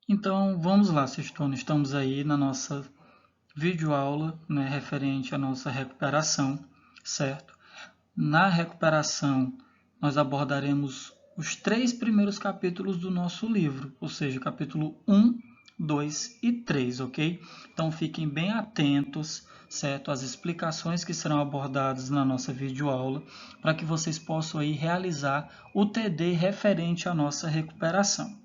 Então, vamos lá, sexto ano. Estamos aí na nossa videoaula, né, referente à nossa recuperação, certo? Na recuperação, nós abordaremos os 3 primeiros capítulos do nosso livro, ou seja, capítulo 1, 2 e 3, ok? Então, fiquem bem atentos, certo? Às explicações que serão abordadas na nossa videoaula, para que vocês possam aí realizar o TD referente à nossa recuperação.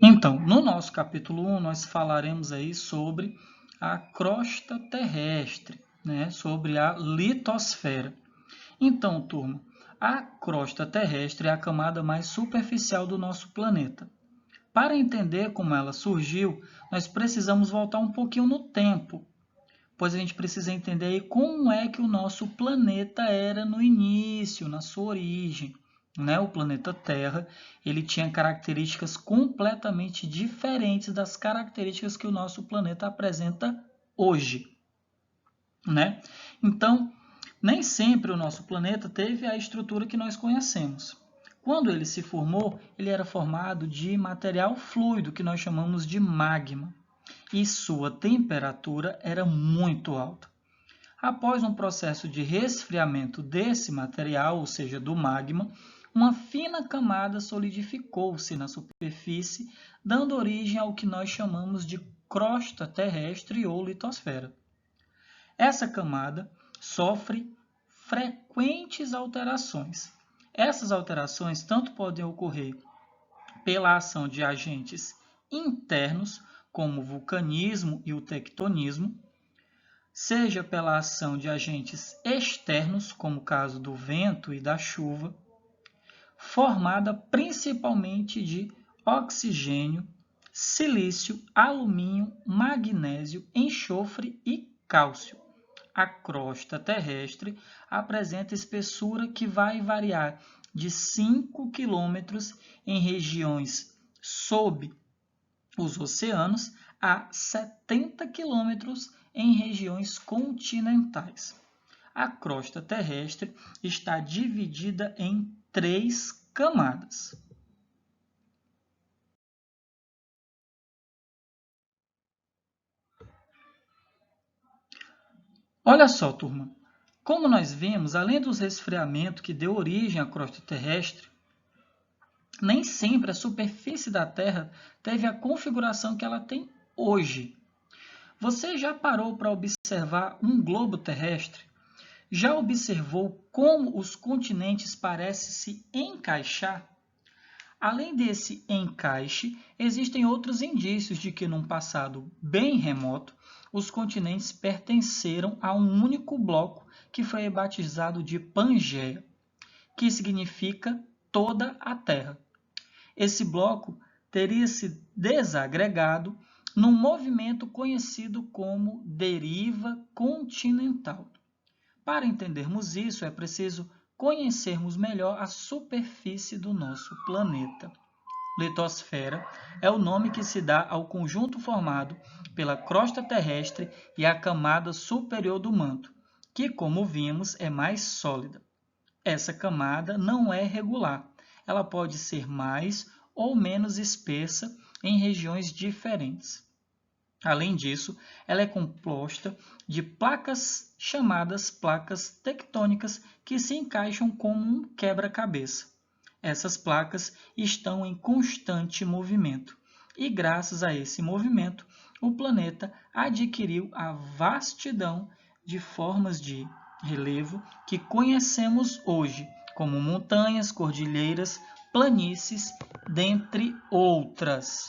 Então, no nosso capítulo 1, nós falaremos aí sobre a crosta terrestre, né? Sobre a litosfera. Então, turma, a crosta terrestre é a camada mais superficial do nosso planeta. Para entender como ela surgiu, nós precisamos voltar um pouquinho no tempo, pois a gente precisa entender aí como é que o nosso planeta era no início, na sua origem. Né? O planeta Terra ele tinha características completamente diferentes das características que o nosso planeta apresenta hoje. Né? Então, nem sempre o nosso planeta teve a estrutura que nós conhecemos. Quando ele se formou, ele era formado de material fluido, que nós chamamos de magma, e sua temperatura era muito alta. Após um processo de resfriamento desse material, ou seja, do magma, uma fina camada solidificou-se na superfície, dando origem ao que nós chamamos de crosta terrestre ou litosfera. Essa camada sofre frequentes alterações. Essas alterações tanto podem ocorrer pela ação de agentes internos, como o vulcanismo e o tectonismo, seja pela ação de agentes externos, como o caso do vento e da chuva, formada principalmente de oxigênio, silício, alumínio, magnésio, enxofre e cálcio. A crosta terrestre apresenta espessura que vai variar de 5 km em regiões sob os oceanos a 70 km em regiões continentais. A crosta terrestre está dividida em 3 camadas. Olha só, turma. Como nós vimos, além dos resfriamentos que deu origem à crosta terrestre, nem sempre a superfície da Terra teve a configuração que ela tem hoje. Você já parou para observar um globo terrestre? Já observou como os continentes parecem se encaixar? Além desse encaixe, existem outros indícios de que, num passado bem remoto, os continentes pertenceram a um único bloco que foi batizado de Pangeia, que significa toda a Terra. Esse bloco teria se desagregado num movimento conhecido como deriva continental. Para entendermos isso, é preciso conhecermos melhor a superfície do nosso planeta. Litosfera é o nome que se dá ao conjunto formado pela crosta terrestre e a camada superior do manto, que, como vimos, é mais sólida. Essa camada não é regular, ela pode ser mais ou menos espessa em regiões diferentes. Além disso, ela é composta de placas chamadas placas tectônicas que se encaixam como um quebra-cabeça. Essas placas estão em constante movimento e, graças a esse movimento, o planeta adquiriu a vastidão de formas de relevo que conhecemos hoje, como montanhas, cordilheiras, planícies, dentre outras.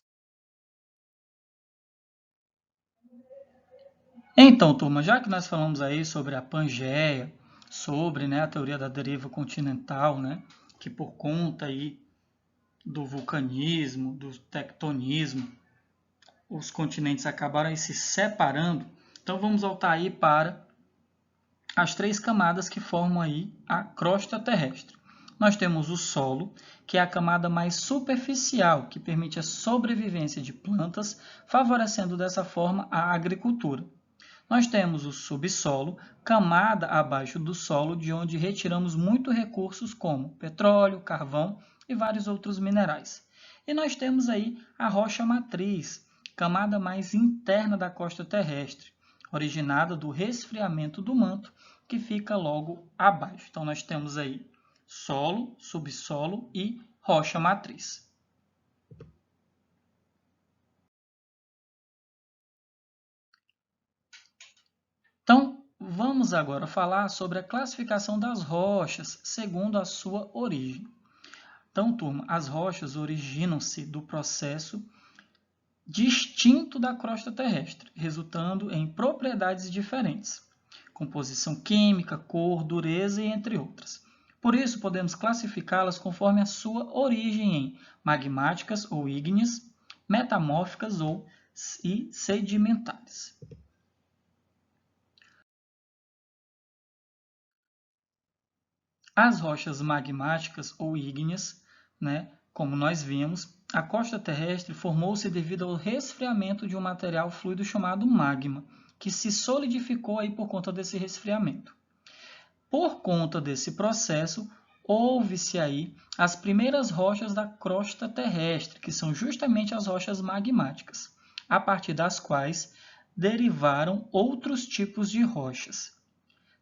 Então, turma, já que nós falamos aí sobre a Pangeia, sobre, né, a teoria da deriva continental, né, que por conta aí do vulcanismo, do tectonismo, os continentes acabaram aí se separando, então vamos voltar aí para as 3 camadas que formam aí a crosta terrestre. Nós temos o solo, que é a camada mais superficial, que permite a sobrevivência de plantas, favorecendo dessa forma a agricultura. Nós temos o subsolo, camada abaixo do solo, de onde retiramos muitos recursos como petróleo, carvão e vários outros minerais. E nós temos aí a rocha matriz, camada mais interna da crosta terrestre, originada do resfriamento do manto, que fica logo abaixo. Então, nós temos aí solo, subsolo e rocha matriz. Então, vamos agora falar sobre a classificação das rochas segundo a sua origem. Então, turma, as rochas originam-se do processo distinto da crosta terrestre, resultando em propriedades diferentes, composição química, cor, dureza e entre outras. Por isso, podemos classificá-las conforme a sua origem em magmáticas ou ígneas, metamórficas e sedimentares. As rochas magmáticas ou ígneas, como nós vimos, a crosta terrestre formou-se devido ao resfriamento de um material fluido chamado magma, que se solidificou aí por conta desse resfriamento. Por conta desse processo, houve-se aí as primeiras rochas da crosta terrestre, que são justamente as rochas magmáticas, a partir das quais derivaram outros tipos de rochas.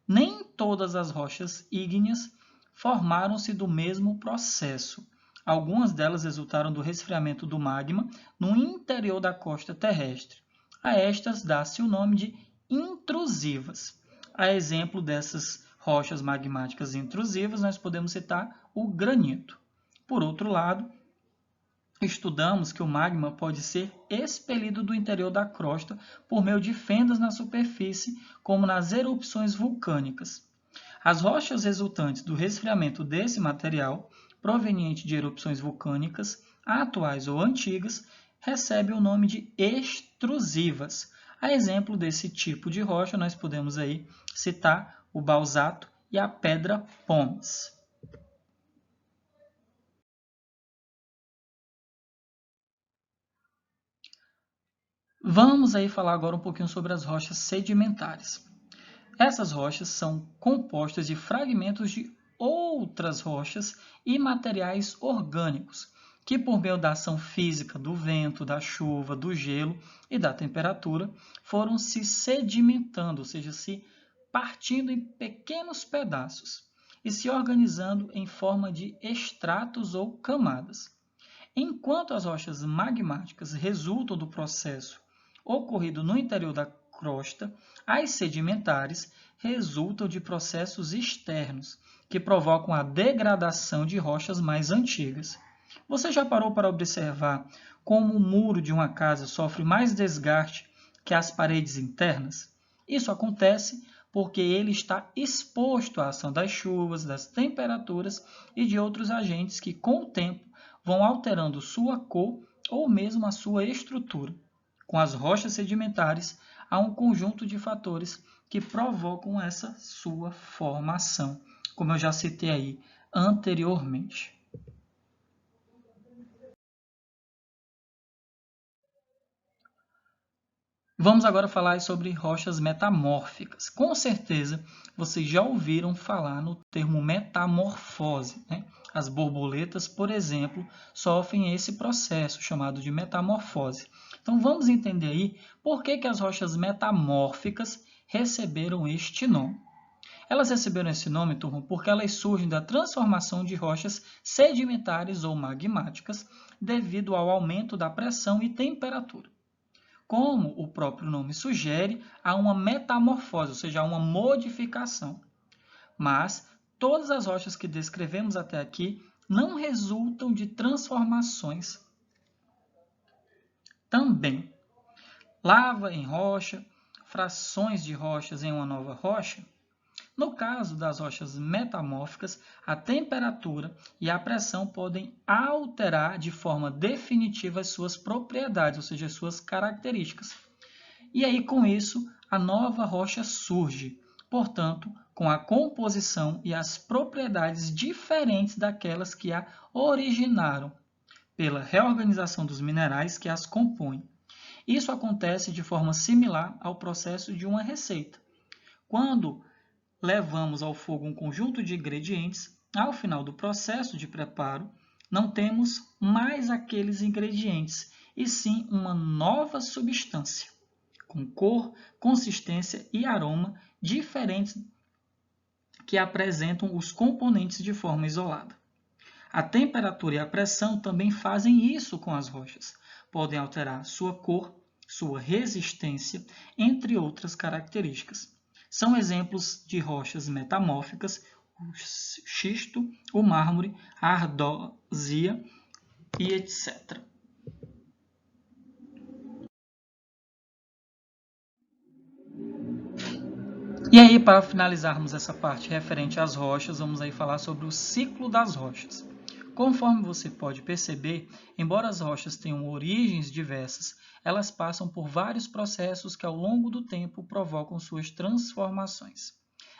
Nem todas as rochas ígneas formaram-se do mesmo processo. Algumas delas resultaram do resfriamento do magma no interior da crosta terrestre. A estas dá-se o nome de intrusivas. A exemplo dessas rochas magmáticas intrusivas, nós podemos citar o granito. Por outro lado, estudamos que o magma pode ser expelido do interior da crosta por meio de fendas na superfície, como nas erupções vulcânicas. As rochas resultantes do resfriamento desse material, proveniente de erupções vulcânicas, atuais ou antigas, recebem o nome de extrusivas. A exemplo desse tipo de rocha, nós podemos aí citar o basalto e a pedra pómez. Vamos aí falar agora um pouquinho sobre as rochas sedimentares. Essas rochas são compostas de fragmentos de outras rochas e materiais orgânicos, que por meio da ação física do vento, da chuva, do gelo e da temperatura, foram se sedimentando, ou seja, se partindo em pequenos pedaços e se organizando em forma de estratos ou camadas. Enquanto as rochas magmáticas resultam do processo ocorrido no interior da crosta, as sedimentares resultam de processos externos, que provocam a degradação de rochas mais antigas. Você já parou para observar como o muro de uma casa sofre mais desgaste que as paredes internas? Isso acontece porque ele está exposto à ação das chuvas, das temperaturas e de outros agentes que, com o tempo, vão alterando sua cor ou mesmo a sua estrutura. Com as rochas sedimentares, há um conjunto de fatores que provocam essa sua formação, como eu já citei aí anteriormente. Vamos agora falar sobre rochas metamórficas. Com certeza, vocês já ouviram falar no termo metamorfose, As borboletas, por exemplo, sofrem esse processo chamado de metamorfose. Então, vamos entender aí por que as rochas metamórficas receberam este nome. Elas receberam esse nome, turma, porque elas surgem da transformação de rochas sedimentares ou magmáticas devido ao aumento da pressão e temperatura. Como o próprio nome sugere, há uma metamorfose, ou seja, há uma modificação. Mas todas as rochas que descrevemos até aqui não resultam de transformações. Também, lava em rocha, frações de rochas em uma nova rocha. No caso das rochas metamórficas, a temperatura e a pressão podem alterar de forma definitiva as suas propriedades, ou seja, as suas características. E aí, com isso, a nova rocha surge, portanto, com a composição e as propriedades diferentes daquelas que a originaram, pela reorganização dos minerais que as compõem. Isso acontece de forma similar ao processo de uma receita. Quando levamos ao fogo um conjunto de ingredientes, ao final do processo de preparo, não temos mais aqueles ingredientes, e sim uma nova substância, com cor, consistência e aroma diferentes que apresentam os componentes de forma isolada. A temperatura e a pressão também fazem isso com as rochas. Podem alterar sua cor, sua resistência, entre outras características. São exemplos de rochas metamórficas o xisto, o mármore, a ardósia e etc. E aí, para finalizarmos essa parte referente às rochas, vamos aí falar sobre o ciclo das rochas. Conforme você pode perceber, embora as rochas tenham origens diversas, elas passam por vários processos que ao longo do tempo provocam suas transformações.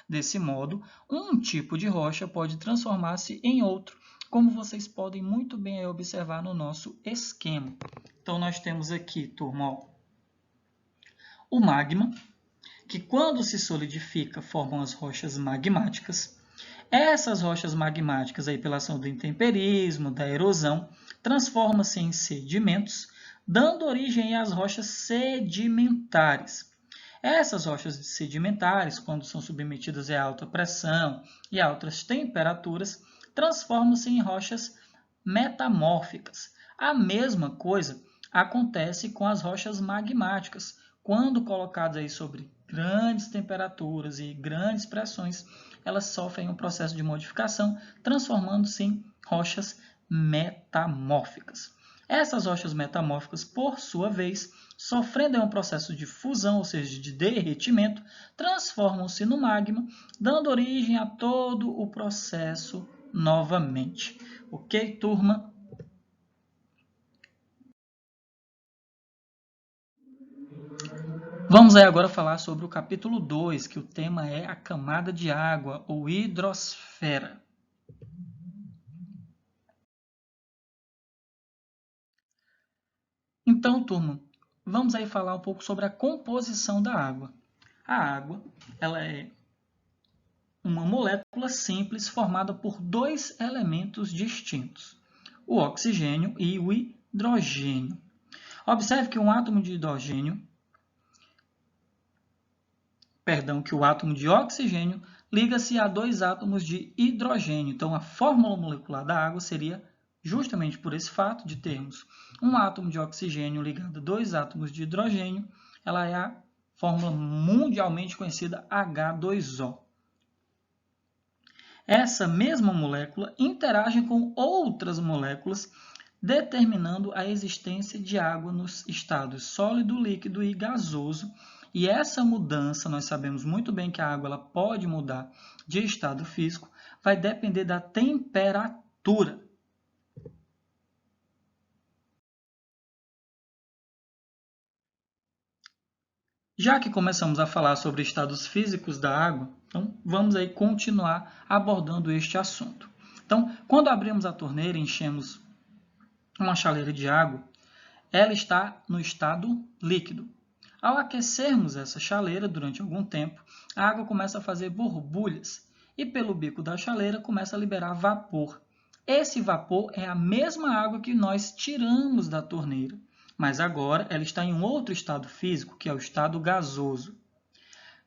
Desse modo, um tipo de rocha pode transformar-se em outro, como vocês podem muito bem observar no nosso esquema. Então, nós temos aqui, turma, o magma, que quando se solidifica formam as rochas magmáticas. Essas rochas magmáticas, aí, pela ação do intemperismo, da erosão, transformam-se em sedimentos, dando origem às rochas sedimentares. Essas rochas sedimentares, quando são submetidas a alta pressão e altas temperaturas, transformam-se em rochas metamórficas. A mesma coisa acontece com as rochas magmáticas. Quando colocadas aí sobre grandes temperaturas e grandes pressões, elas sofrem um processo de modificação, transformando-se em rochas metamórficas. Essas rochas metamórficas, por sua vez, sofrendo um processo de fusão, ou seja, de derretimento, transformam-se no magma, dando origem a todo o processo novamente. Ok, turma? Vamos aí agora falar sobre o capítulo 2, que o tema é a camada de água, ou hidrosfera. Então, turma, vamos aí falar um pouco sobre a composição da água. A água, ela é uma molécula simples formada por dois elementos distintos, o oxigênio e o hidrogênio. Observe que o átomo de oxigênio liga-se a dois átomos de hidrogênio. Então, a fórmula molecular da água seria justamente por esse fato de termos um átomo de oxigênio ligado a dois átomos de hidrogênio, ela é a fórmula mundialmente conhecida H2O. Essa mesma molécula interage com outras moléculas, determinando a existência de água nos estados sólido, líquido e gasoso. E essa mudança, nós sabemos muito bem que a água ela pode mudar de estado físico, vai depender da temperatura. Já que começamos a falar sobre estados físicos da água, então vamos aí continuar abordando este assunto. Então, quando abrimos a torneira e enchemos uma chaleira de água, ela está no estado líquido. Ao aquecermos essa chaleira durante algum tempo, a água começa a fazer borbulhas e pelo bico da chaleira começa a liberar vapor. Esse vapor é a mesma água que nós tiramos da torneira, mas agora ela está em um outro estado físico, que é o estado gasoso.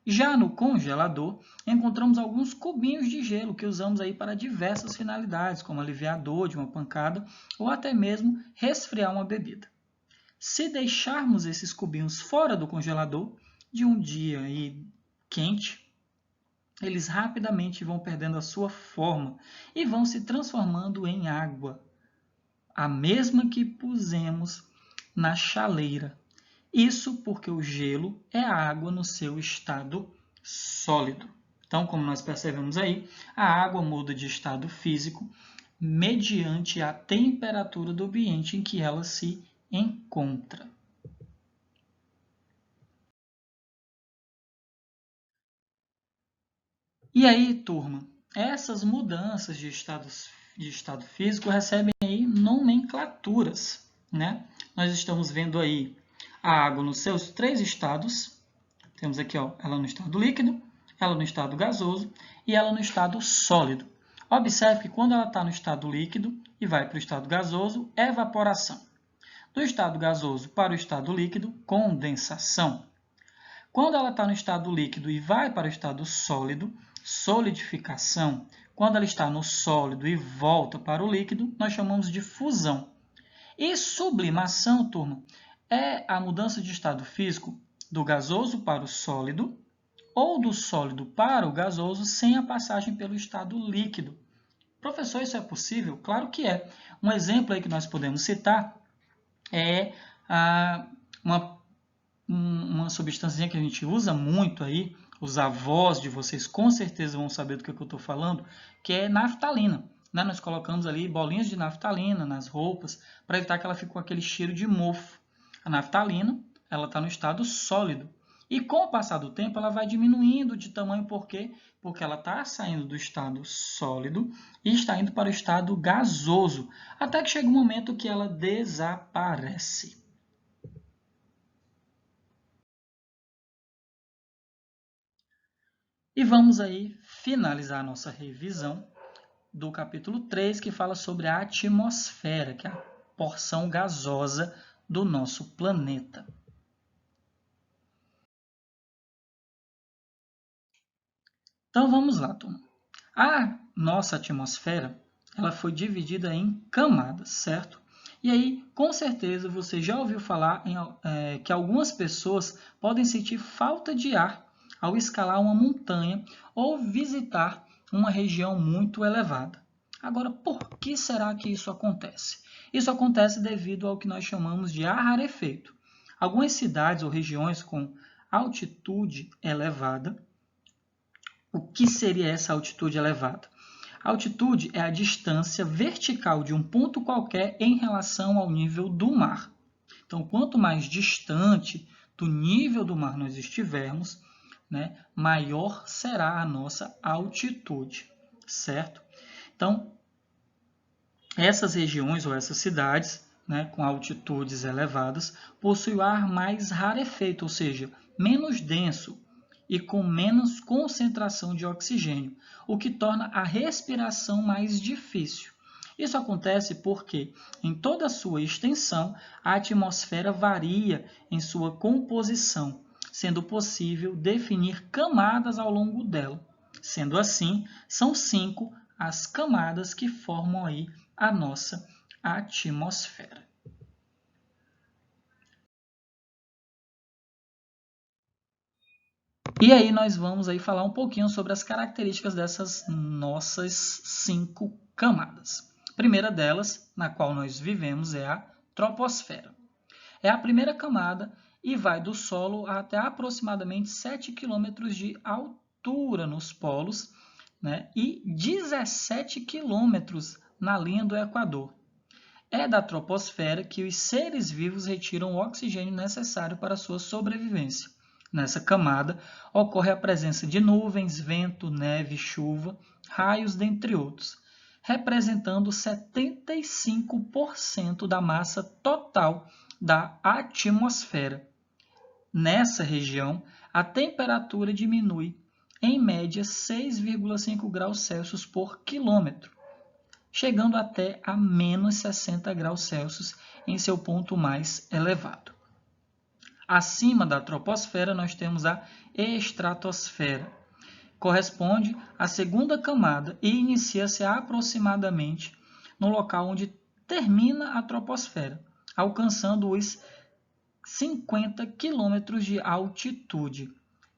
Já no congelador, encontramos alguns cubinhos de gelo que usamos aí para diversas finalidades, como aliviar a dor de uma pancada ou até mesmo resfriar uma bebida. Se deixarmos esses cubinhos fora do congelador, de um dia quente, eles rapidamente vão perdendo a sua forma e vão se transformando em água, a mesma que pusemos na chaleira. Isso porque o gelo é a água no seu estado sólido. Então, como nós percebemos aí, a água muda de estado físico mediante a temperatura do ambiente em que ela se encontra. E aí, turma, essas mudanças de estado físico recebem aí nomenclaturas, né? Nós estamos vendo aí a água nos seus 3 estados. Temos aqui, ó, ela no estado líquido, ela no estado gasoso e ela no estado sólido. Observe que quando ela está no estado líquido e vai para o estado gasoso, evaporação. Do estado gasoso para o estado líquido, condensação. Quando ela está no estado líquido e vai para o estado sólido, solidificação. Quando ela está no sólido e volta para o líquido, nós chamamos de fusão. E sublimação, turma, é a mudança de estado físico do gasoso para o sólido ou do sólido para o gasoso sem a passagem pelo estado líquido. Professor, isso é possível? Claro que é. Um exemplo aí que nós podemos citar é uma substância que a gente usa muito aí, os avós de vocês com certeza vão saber do que eu estou falando, que é naftalina. Né? Nós colocamos ali bolinhas de naftalina nas roupas para evitar que ela fique com aquele cheiro de mofo. A naftalina ela está no estado sólido. E com o passar do tempo, ela vai diminuindo de tamanho, por quê? Porque ela está saindo do estado sólido e está indo para o estado gasoso, até que chega um momento que ela desaparece. E vamos aí finalizar a nossa revisão do capítulo 3, que fala sobre a atmosfera, que é a porção gasosa do nosso planeta. Então vamos lá, turma. A nossa atmosfera ela foi dividida em camadas, certo? E aí, com certeza, você já ouviu falar que algumas pessoas podem sentir falta de ar ao escalar uma montanha ou visitar uma região muito elevada. Agora, por que será que isso acontece? Isso acontece devido ao que nós chamamos de ar rarefeito. Algumas cidades ou regiões com altitude elevada. O que seria essa altitude elevada? A altitude é a distância vertical de um ponto qualquer em relação ao nível do mar. Então, quanto mais distante do nível do mar nós estivermos, né, maior será a nossa altitude, certo? Então, essas regiões ou essas cidades, né, com altitudes elevadas, possuem o ar mais rarefeito, ou seja, menos denso, e com menos concentração de oxigênio, o que torna a respiração mais difícil. Isso acontece porque, em toda a sua extensão, a atmosfera varia em sua composição, sendo possível definir camadas ao longo dela. Sendo assim, são 5 as camadas que formam aí a nossa atmosfera. E aí nós vamos aí falar um pouquinho sobre as características dessas nossas 5 camadas. A primeira delas, na qual nós vivemos, é a troposfera. É a primeira camada e vai do solo até aproximadamente 7 km de altura nos polos, né, e 17 km na linha do Equador. É da troposfera que os seres vivos retiram o oxigênio necessário para a sua sobrevivência. Nessa camada, ocorre a presença de nuvens, vento, neve, chuva, raios, dentre outros, representando 75% da massa total da atmosfera. Nessa região, a temperatura diminui em média 6,5 graus Celsius por quilômetro, chegando até a menos 60 graus Celsius em seu ponto mais elevado. Acima da troposfera, nós temos a estratosfera. Corresponde à segunda camada e inicia-se aproximadamente no local onde termina a troposfera, alcançando os 50 km de altitude.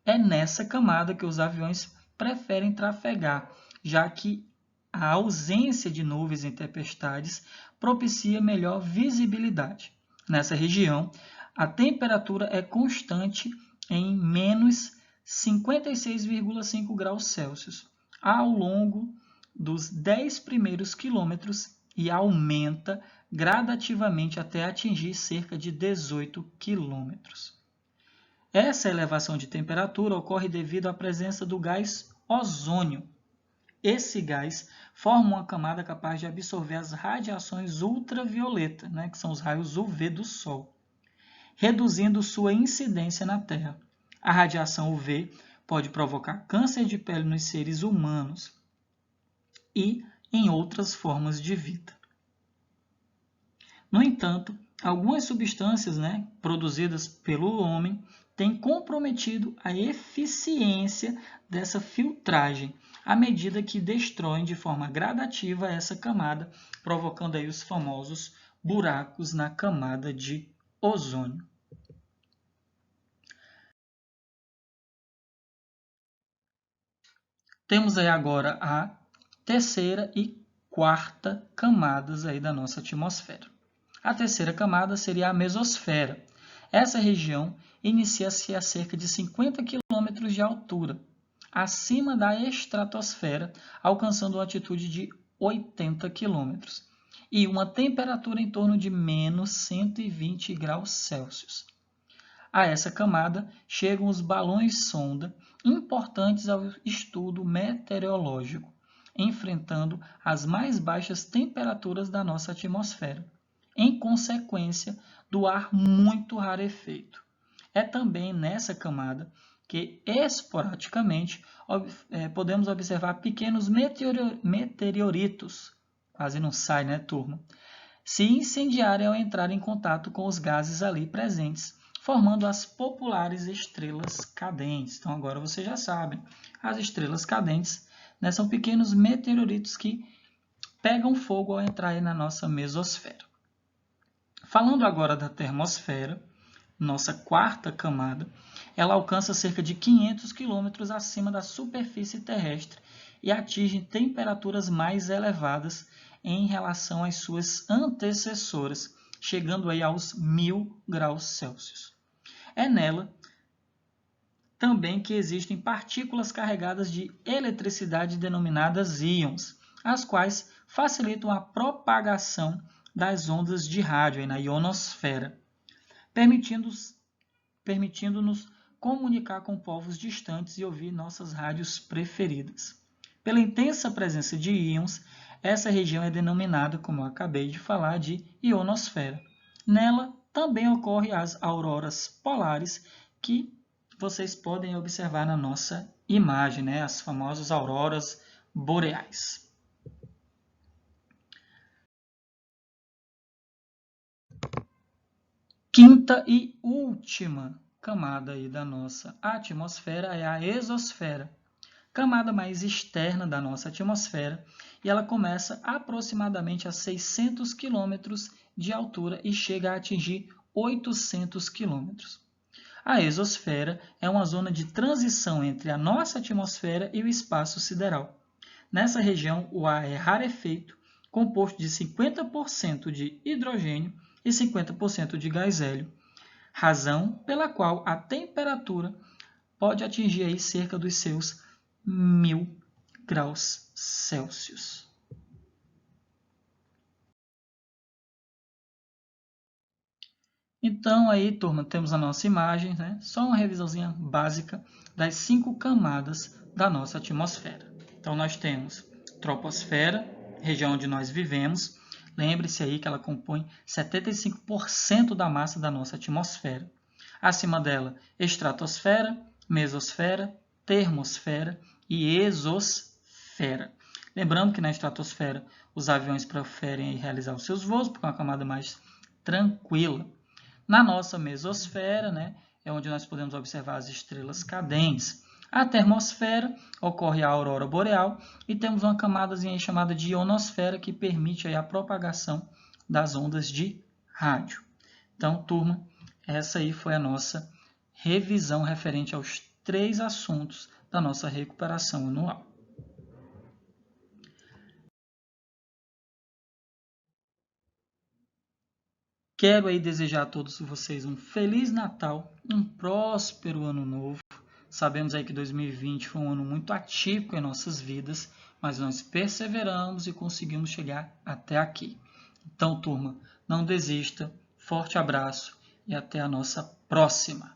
É nessa camada que os aviões preferem trafegar, já que a ausência de nuvens e tempestades propicia melhor visibilidade. Nessa região, a temperatura é constante em menos 56,5 graus Celsius ao longo dos 10 primeiros quilômetros e aumenta gradativamente até atingir cerca de 18 quilômetros. Essa elevação de temperatura ocorre devido à presença do gás ozônio. Esse gás forma uma camada capaz de absorver as radiações ultravioletas, né, que são os raios UV do Sol. reduzindo sua incidência na Terra. A radiação UV pode provocar câncer de pele nos seres humanos e em outras formas de vida. No entanto, algumas substâncias, produzidas pelo homem têm comprometido a eficiência dessa filtragem, à medida que destroem de forma gradativa essa camada, provocando aí os famosos buracos na camada de ozônio. Temos aí agora a terceira e quarta camadas aí da nossa atmosfera. A terceira camada seria a mesosfera. Essa região inicia-se a cerca de 50 km de altura, acima da estratosfera, alcançando uma altitude de 80 km e uma temperatura em torno de menos 120 graus Celsius. A essa camada chegam os balões-sonda, importantes ao estudo meteorológico, enfrentando as mais baixas temperaturas da nossa atmosfera, em consequência do ar muito rarefeito. É também nessa camada que, esporadicamente, podemos observar pequenos meteoritos, quase não sai, né, turma? Se incendiarem ao entrar em contato com os gases ali presentes, formando as populares estrelas cadentes. Então, agora vocês já sabem, as estrelas cadentes, são pequenos meteoritos que pegam fogo ao entrar aí na nossa mesosfera. Falando agora da termosfera, nossa quarta camada, ela alcança cerca de 500 km acima da superfície terrestre e atinge temperaturas mais elevadas em relação às suas antecessoras, chegando aí aos 1000 graus Celsius. É nela também que existem partículas carregadas de eletricidade denominadas íons, as quais facilitam a propagação das ondas de rádio aí na ionosfera, permitindo-nos comunicar com povos distantes e ouvir nossas rádios preferidas. Pela intensa presença de íons, essa região é denominada, como eu acabei de falar, de ionosfera. Nela também ocorrem as auroras polares, que vocês podem observar na nossa imagem, as famosas auroras boreais. Quinta e última camada aí da nossa atmosfera é a exosfera, camada mais externa da nossa atmosfera, e ela começa aproximadamente a 600 km de altura e chega a atingir 800 km. A exosfera é uma zona de transição entre a nossa atmosfera e o espaço sideral. Nessa região, o ar é rarefeito, composto de 50% de hidrogênio e 50% de gás hélio, razão pela qual a temperatura pode atingir aí cerca dos seus 1000 graus Celsius. Então aí, turma, temos a nossa imagem, só uma revisãozinha básica das 5 camadas da nossa atmosfera. Então nós temos troposfera, região onde nós vivemos. Lembre-se aí que ela compõe 75% da massa da nossa atmosfera. Acima dela, estratosfera, mesosfera, termosfera e exosfera. Lembrando que na estratosfera os aviões preferem realizar os seus voos, porque é uma camada mais tranquila. Na nossa mesosfera, é onde nós podemos observar as estrelas cadentes. A termosfera ocorre a aurora boreal e temos uma camadazinha chamada de ionosfera que permite aí a propagação das ondas de rádio. Então, turma, essa aí foi a nossa revisão referente aos 3 assuntos da nossa recuperação anual. Quero aí desejar a todos vocês um Feliz Natal, um próspero Ano Novo. Sabemos aí que 2020 foi um ano muito atípico em nossas vidas, mas nós perseveramos e conseguimos chegar até aqui. Então, turma, não desista, forte abraço e até a nossa próxima!